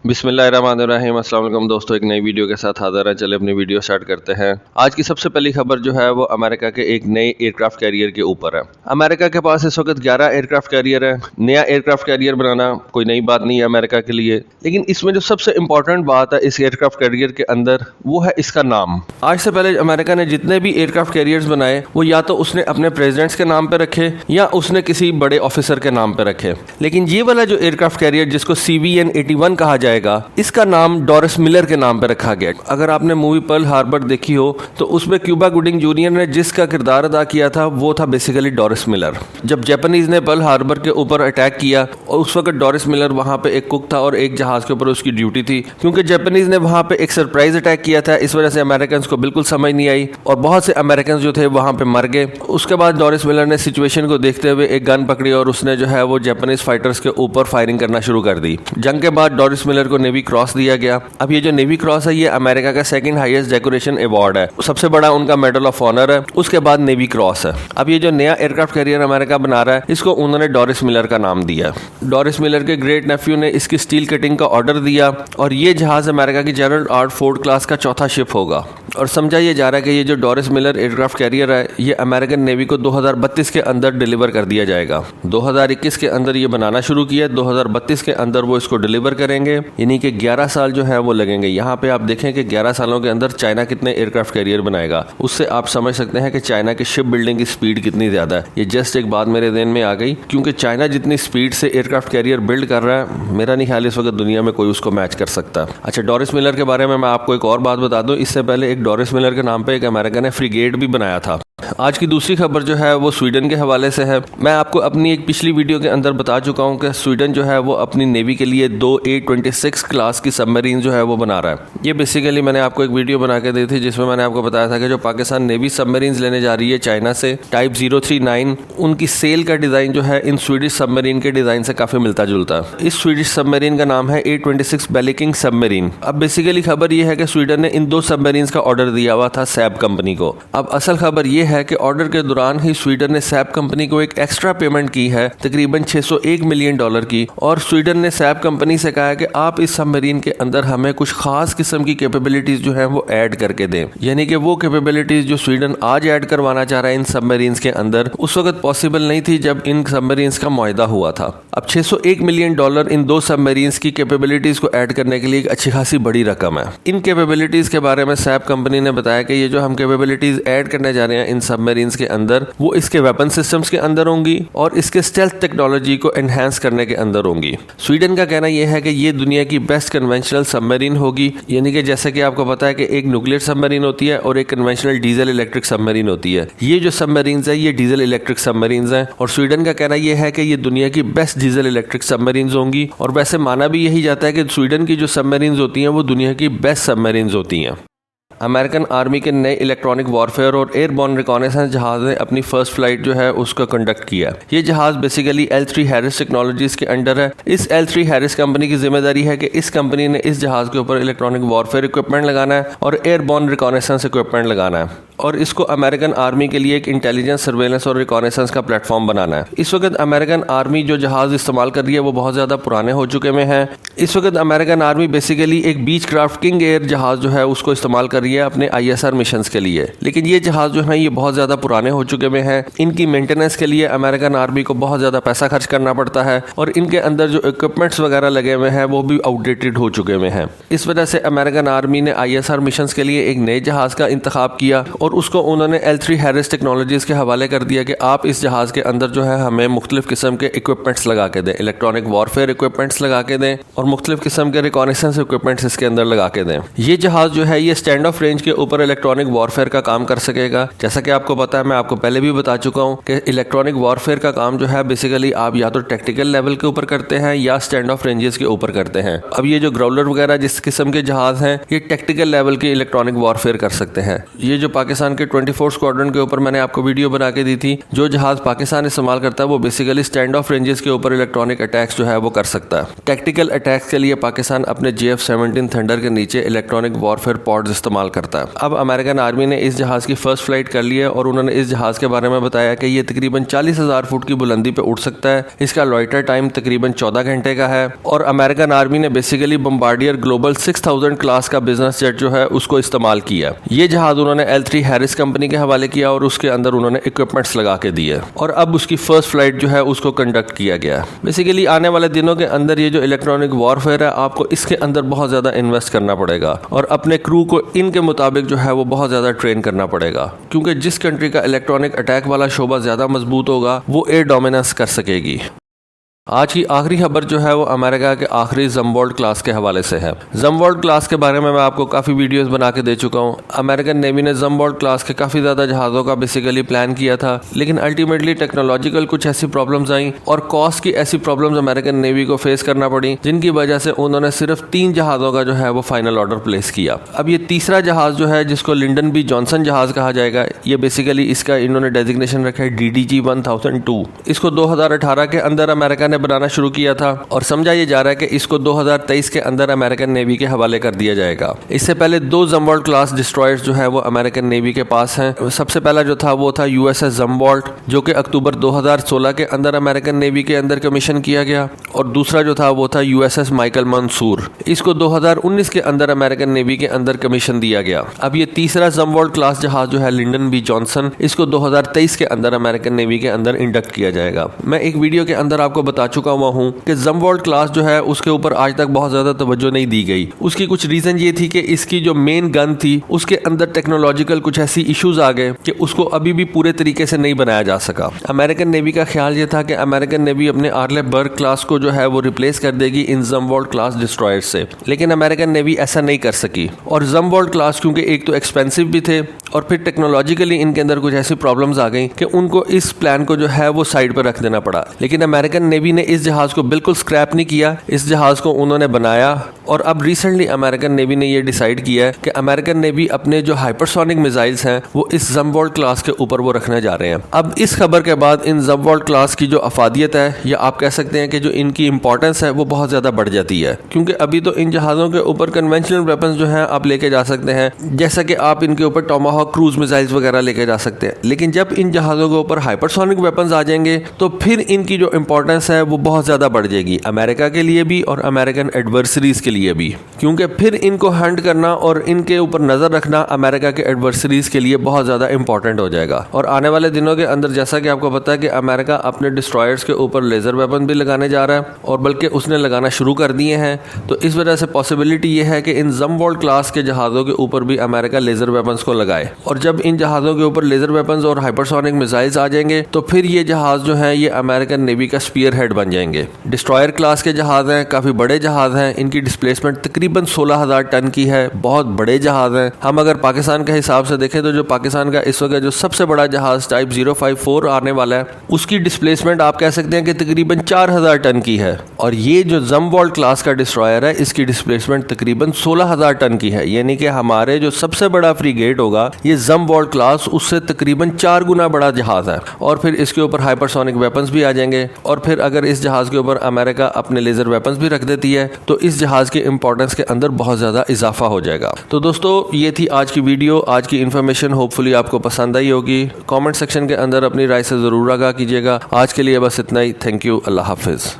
बिस्मिल्लाहिर्रहमानिर्रहीम। अस्सलाम वालेकुम दोस्तों, एक नई वीडियो के साथ हाज़िर हैं। चले अपनी वीडियो स्टार्ट करते हैं। आज की सबसे पहली खबर जो है वो अमेरिका के एक नए एयरक्राफ्ट कैरियर के ऊपर है। अमेरिका के पास इस वक्त 11 एयरक्राफ्ट कैरियर है। नया एयरक्राफ्ट कैरियर बनाना कोई नई बात नहीं है अमेरिका के लिए, लेकिन इसमें जो सबसे इंपॉर्टेंट बात है इस एयरक्राफ्ट कैरियर के अंदर वो है इसका नाम। आज से पहले अमेरिका ने जितने भी एयरक्राफ्ट कैरियर्स बनाए वो या तो उसने अपने प्रेसिडेंट्स के नाम पे रखे या उसने किसी बड़े ऑफिसर के नाम पे रखे, लेकिन ये वाला जो एयरक्राफ्ट कैरियर जिसको CVN-81 कहा जाएगा, इसका नाम डोरिस मिलर के नाम पे रखा गया। अगर आपने मूवी पर्ल हार्बर देखी हो तो उसमें क्यूबा गुडिंग जूनियर ने जिसका किरदार अदा किया था वो था बेसिकली डोरिस मिलर। जब जापानीज ने पर्ल हार्बर के ऊपर अटैक किया और उस वक्त डोरिस मिलर वहां पे एक कुक था और एक जहाज के ऊपर उसकी ड्यूटी थी। क्योंकि जापानीज ने वहां पे एक सरप्राइज अटैक किया था, इस वजह से अमेरिकन को बिल्कुल समझ नहीं आई और बहुत से अमेरिकन जो थे वहां पे मर गए। उसके बाद डोरिस मिलर ने सिचुएशन को देखते हुए एक गन पकड़ी और उसने जो है वो जापानीज फाइटर्स के ऊपर फायरिंग करना शुरू कर दी। जंग के बाद डोरिस मिलर को नेवी क्रॉस दिया गया। अब ये जो नेवी क्रॉस है ये अमेरिका का सेकंड हाईएस्ट डेकोरेशन अवार्ड है, सबसे बड़ा उनका मेडल ऑफ ऑनर है, उसके बाद नेवी क्रॉस है। अब ये जो नया एयरक्राफ्ट कैरियर अमेरिका बना रहा है इसको उन्होंने डोरिस मिलर का नाम दिया। डोरिस मिलर के ग्रेट नेफ्यू ने इसकी स्टील कटिंग का ऑर्डर दिया और ये जहाज अमेरिका की जेरल्ड आर फोर्ड क्लास का चौथा शिप होगा। और समझा ये जा रहा है कि ये जो डोरिस मिलर एयरक्राफ्ट कैरियर है ये अमेरिकन नेवी को 2032 के अंदर डिलीवर कर दिया जाएगा। 2021 के अंदर ये बनाना शुरू किया, 2032 के अंदर वो इसको डिलीवर करेंगे, यानी कि 11 साल जो है वो लगेंगे। यहाँ पे आप देखें कि 11 सालों के अंदर चाइना कितने एयरक्राफ्ट कैरियर बनाएगा, उससे आप समझ सकते हैं कि चाइना की शिप बिल्डिंग की स्पीड कितनी ज्यादा है। ये जस्ट एक बात मेरे ध्यान में आ गई, क्योंकि चाइना जितनी स्पीड से एयरक्राफ्ट कैरियर बिल्ड कर रहा है मेरा नहीं ख्याल इस वक्त दुनिया में कोई उसको मैच कर सकता। अच्छा, डोरिस मिलर के बारे में मैं आपको एक और बात बता दूं, इससे पहले एक डोरिस मिलर के नाम पे एक अमेरिका ने फ्रिगेट भी बनाया था। आज की दूसरी खबर जो है वो स्वीडन के हवाले से है। मैं आपको अपनी एक पिछली वीडियो के अंदर बता चुका हूं कि स्वीडन जो है वो अपनी नेवी के लिए 2 A26 क्लास की सबमरीन जो है वो बना रहा है। ये बेसिकली मैंने आपको एक वीडियो बना के दी थी जिसमें मैंने आपको बताया था कि जो पाकिस्तान नेवी सबमरीन लेने जा रही है चाइना से टाइप 039, उनकी सेल का डिजाइन जो है इन स्वीडिश सबमरीन के डिजाइन से काफी मिलता जुलता है। इस स्वीडिश सबमरीन का नाम है A26 बेलिकिंग सबमरीन। अब बेसिकली खबर ये है कि स्वीडन ने इन 2 सबमरीन का ऑर्डर दिया हुआ था सैब कंपनी को। अब असल खबर ये है कि ऑर्डर के दौरान ही स्वीडन ने सैब कंपनी को एक एक्स्ट्रा पेमेंट की है तकरीबन $601 मिलियन की, और स्वीडन ने सैब कंपनी से कहा है कि आप इस सबमरीन के अंदर हमें कुछ खास किस्म की कैपेबिलिटीज जो है वो ऐड करके दें, यानी कि वो कैपेबिलिटीज जो स्वीडन आज ऐड करवाना चाह रहा है इन सबमरीन के अंदर उस वक्त पॉसिबल नहीं थी जब इन सबमरीन का मुआहदा हुआ था। अब $601 मिलियन इन 2 सबमरीन की कैपेबिलिटीज को ऐड करने के लिए एक अच्छी खासी बड़ी रकम है। इन कैपेबिलिटीज के बारे में सैब कंपनी ने बताया कि ये जो हम कैपेबिलिटीज ऐड करने जा रहे हैं इन सबमरीन के अंदर वो इसके वेपन सिस्टम्स के अंदर होंगी और इसके स्टेल्थ टेक्नोलॉजी को एनहांस करने के अंदर होंगी। स्वीडन का कहना यह है कि ये दुनिया की बेस्ट कन्वेंशनल सबमरीन होगी, यानी कि जैसे कि आपको पता है कि एक न्यूक्लियर सबमरीन होती है और एक कन्वेंशनल डीजल इलेक्ट्रिक सबमरीन होती है। ये जो सबमरीन है ये डीजल इलेक्ट्रिक सबमरीन है और स्वीडन का कहना यह है कि ये दुनिया की बेस्ट डीजल इलेक्ट्रिक सबमरीन होंगी। और वैसे माना भी यही जाता है कि स्वीडन की जो सबमरीन होती हैं वो दुनिया की बेस्ट सबमरीन होती हैं। अमेरिकन आर्मी के नए इलेक्ट्रॉनिक वॉरफेयर और एयरबॉर्न रिकॉनेसेंस जहाज ने अपनी फर्स्ट फ्लाइट जो है उसका कंडक्ट किया। ये जहाज बेसिकली L3 हैरिस टेक्नोलॉजीज के अंडर है। इस L3 हैरिस कंपनी की जिम्मेदारी है कि इस कंपनी ने इस जहाज के ऊपर इलेक्ट्रॉनिक वॉरफेयर इक्विपमेंट लगाना है और एयरबॉर्न रिकॉनेसेंस इक्विपमेंट लगाना है और इसको अमेरिकन आर्मी के लिए एक इंटेलिजेंस, सर्वेलेंस और रिकॉनेसेंस का प्लेटफॉर्म बनाना है। इस वक्त अमेरिकन आर्मी जो जहाज इस्तेमाल कर रही है वो बहुत ज्यादा पुराने हो चुके में हैं। इस वक्त अमेरिकन आर्मी बेसिकली एक बीच क्राफ्ट किंग एयर जहाज जो है उसको इस्तेमाल कर रही है अपने ISR मिशंस के लिए, लेकिन ये जहाज जो है ये बहुत ज्यादा पुराने हो चुके में हैं। इनकी मेंटेनेंस के लिए अमेरिकन आर्मी को बहुत ज्यादा पैसा खर्च करना पड़ता है और इनके अंदर जो इक्विपमेंट्स वगैरह लगे हुए हैं वो भी आउटडेटेड हो चुके में हैं। इस वजह से अमेरिकन आर्मी ने ISR मिशंस के लिए एक नए जहाज का इंतखाब किया और उसको उन्होंने L3 हैरिस टेक्नोलॉजीज के हवाले कर दिया कि आप इस जहाज के अंदर जो है हमें मुख्तलिफ किस्म के इक्विपमेंट्स लगा के दें, इलेक्ट्रॉनिक वॉरफेयर इक्विपमेंट्स लगा के दें और मुख्तलिफ किस्म के रिकॉनेसेंस इक्विपमेंट्स इसके अंदर लगा के दें। ये जहाज जो है ये स्टैंड ऑफ रेंज के ऊपर इलेक्ट्रॉनिक वॉरफेयर का काम कर सकेगा। जैसा कि आपको पता है, मैं आपको पहले भी बता चुका हूं कि इलेक्ट्रॉनिक वॉरफेयर का काम जो है बेसिकली आप या तो टैक्टिकल लेवल के ऊपर करते हैं या स्टैंड ऑफ रेंजेस के ऊपर करते हैं। अब ये जो ग्राउलर वगैरह जिस किस्म के जहाज हैं ये टैक्टिकल लेवल के इलेक्ट्रॉनिक वॉरफेयर कर सकते हैं। ये जो पाकिस्तान पाकिस्तान के 24 स्क्वाड्रन के ऊपर मैंने आपको वीडियो बना के दी थी। जो जहाज पाकिस्तान इस्तेमाल करता है वो बेसिकली स्टैंड ऑफ रेंजेस के ऊपर इलेक्ट्रॉनिक अटैक्स जो है वो कर सकता है। टैक्टिकल अटैक्स के लिए पाकिस्तान अपने JF-17 थंडर के नीचे इलेक्ट्रॉनिक वॉरफेयर पॉड्स इस्तेमाल करता है। अब अमेरिकन आर्मी ने इस जहाज की फर्स्ट फ्लाइट कर ली है और उन्होंने इस जहाज के बारे में बताया कि ये तकरीबन 40,000 फुट की बुलंदी पे उड़ सकता है। इसका लॉइटर टाइम तकरीबन 14 घंटे का है और अमेरिकन आर्मी ने बेसिकली बम्बार्डियर ग्लोबल 6000 क्लास का बिजनेस जेट जो है उसको इस्तेमाल किया। ये जहाज उन्होंने L3 हैरिस कंपनी के हवाले किया और उसके अंदर उन्होंने इक्विपमेंट्स लगा के दिए और अब उसकी फर्स्ट फ्लाइट जो है उसको कंडक्ट किया गया। बेसिकली आने वाले दिनों के अंदर ये जो इलेक्ट्रॉनिक वॉरफेयर है आपको इसके अंदर बहुत ज़्यादा इन्वेस्ट करना पड़ेगा और अपने क्रू को इनके मुताबिक जो है वो बहुत ज़्यादा ट्रेन करना पड़ेगा, क्योंकि जिस कंट्री का इलेक्ट्रॉनिक अटैक वाला शोबा ज़्यादा मजबूत होगा वो एयर डोमिनेंस कर सकेगी। आज की आखिरी खबर जो है वो अमेरिका के आखिरी जम्बोल्ट क्लास के हवाले से है। जम्बोल्ट क्लास के बारे में मैं आपको काफ़ी वीडियोस बना के दे चुका हूँ। अमेरिकन नेवी ने जम्बोल्ट क्लास के काफ़ी ज़्यादा जहाज़ों का बेसिकली प्लान किया था, लेकिन अल्टीमेटली टेक्नोलॉजिकल कुछ ऐसी प्रॉब्लम्स आई और कॉस्ट की ऐसी प्रॉब्लम्स अमेरिकन नेवी को फेस करना पड़ी, जिनकी वजह से उन्होंने सिर्फ 3 जहाज़ों का जो है वो फाइनल ऑर्डर प्लेस किया। अब ये तीसरा जहाज़ जो है जिसको लिंडन बी जॉनसन जहाज़ कहा जाएगा, ये बेसिकली इसका इन्होंने डेजिग्नेशन रखा है DDG-1002। इसको 2018 के अंदर अमेरिका ने बनाना शुरू किया था और समझा ये जा रहा है कि इसको 2023 के अंदर अमेरिकन नेवी के हवाले कर दिया जाएगा। इससे पहले 2 जम्बोल्ट क्लास डिस्ट्रॉयर्स जो है वो अमेरिकन नेवी के पास हैं। सबसे पहला जो था वो था USS जम्बोल्ट, जो कि अक्टूबर 2016 के अंदर अमेरिकन नेवी के अंदर कमीशन किया गया, और दूसरा जो था वो था USS माइकल मंसूर। इसको 2019 के अंदर अमेरिकन नेवी के अंदर कमीशन दिया गया। अब ये तीसरा जम्बोल्ट क्लास जहाज जो है लिंडन बी जॉनसन, इसको 2023 के अंदर अमेरिकन नेवी के अंदर इंडक्ट किया जाएगा। मैं एक वीडियो के अंदर आपको बता चुका हुआ हूं कि जम्बोल्ट क्लास जो है उसके ऊपर आज तक बहुत ज्यादा तवज्जो नहीं दी गई। उसकी कुछ रीजन ये थी कि इसकी जो मेन गन थी उसके अंदर टेक्नोलॉजिकल कुछ ऐसी इश्यूज आ गए कि उसको अभी भी पूरे तरीके से नहीं बनाया जा सका। अमेरिकन नेवी का ख्याल ये था कि अमेरिकन नेवी अपने आर्ले बर्ग क्लास को जो है वो रिप्लेस कर देगी इन जम्बोल्ट क्लास डिस्ट्रॉयर से, लेकिन अमेरिकन नेवी ऐसा नहीं कर सकी। और जम्बोल्ट क्लास क्योंकि एक तो एक्सपेंसिव भी थे और फिर टेक्नोलॉजिकली इनके अंदर कुछ ऐसी प्रॉब्लम्स आ गई कि उनको इस प्लान को जो है वो साइड पर रख देना पड़ा। लेकिन अमेरिकन नेवी ने इस जहाज को बिल्कुल स्क्रैप नहीं किया, इस जहाज को उन्होंने बनाया और अब रिसेंटली अमेरिकन नेवी ने ये डिसाइड किया है कि अमेरिकन नेवी अपने जो हाइपरसोनिक मिसाइल्स हैं वो इस जम्बोल्ट क्लास के ऊपर वो रखने जा रहे हैं। अब इस खबर के बाद इन जम्बोल्ट क्लास की जो अफादियत है, या आप कह सकते हैं कि जो इनकी इंपॉर्टेंस है वो बहुत ज्यादा बढ़ जाती है, क्योंकि अभी तो इन जहाज़ों के ऊपर कन्वेंशनल वेपन्स जो है आप लेके जा सकते हैं, जैसा कि आप इनके ऊपर टोमाहॉक क्रूज मिसाइल्स वगैरह लेके जा सकते हैं। लेकिन जब इन जहाज़ों के ऊपर हाइपरसोनिक वेपन्स आ जाएंगे तो फिर इनकी जो इंपॉर्टेंस है वो बहुत ज्यादा बढ़ जाएगी, अमेरिका के लिए भी और अमेरिकन एडवर्सरीज के लिए भी, क्योंकि फिर इनको हंट करना और इनके ऊपर नजर रखना अमेरिका के एडवर्सरीज के लिए बहुत ज्यादा इंपॉर्टेंट हो जाएगा। और आने वाले दिनों के अंदर जैसा कि आपको पता है कि अमेरिका अपने डिस्ट्रॉयर्स के ऊपर लेजर वेपन भी लगाने जा रहा है और बल्कि उसने लगाना शुरू कर दिए हैं, तो इस वजह से पॉसिबिलिटी ये है कि इन जम्बोल्ट क्लास के जहाज़ों के ऊपर भी अमेरिका लेजर वेपन्स को लगाए। और जब इन जहाज़ों के ऊपर लेजर वेपन्स और हाइपरसोनिक मिसाइल्स आ जाएंगे तो फिर ये जहाज जो है ये अमेरिकन नेवी का स्पीयर हेड बन जाएंगे। डिस्ट्रॉयर क्लास के जहाज हैं, काफी बड़े जहाज हैं, इनकी डिस्प्लेसमेंट तकरीबन 16,000 टन की है, बहुत बड़े जहाज हैं। हम अगर पाकिस्तान के हिसाब से देखें तो जो पाकिस्तान का इस वक्त जो सबसे बड़ा जहाज टाइप 054 आने वाला है उसकी डिस्प्लेसमेंट आप कह सकते हैं कि तकरीबन 4,000 टन की है, और ये जो जम्बोल्ट क्लास का डिस्ट्रॉयर है इसकी डिस्प्लेसमेंट तकरीबन 16,000 टन की है। यानी कि हमारे जो सबसे बड़ा फ्रीगेट होगा ये जम्बोल्ट क्लास उससे तकरीबन 4 गुना बड़ा जहाज है, और फिर इसके ऊपर हाइपरसोनिक वेपन्स भी आ जाएंगे। और फिर अगर इस जहाज के ऊपर अमेरिका अपने लेजर वेपन्स भी रख देती है तो इस जहाज के इंपॉर्टेंस के अंदर बहुत ज्यादा इजाफा हो जाएगा। तो दोस्तों ये थी आज की वीडियो, आज की इन्फॉर्मेशन होपफुली आपको पसंद आई होगी। कमेंट सेक्शन के अंदर अपनी राय से जरूर आगाह कीजिएगा। आज के लिए बस इतना ही। Thank you. Allah Hafiz.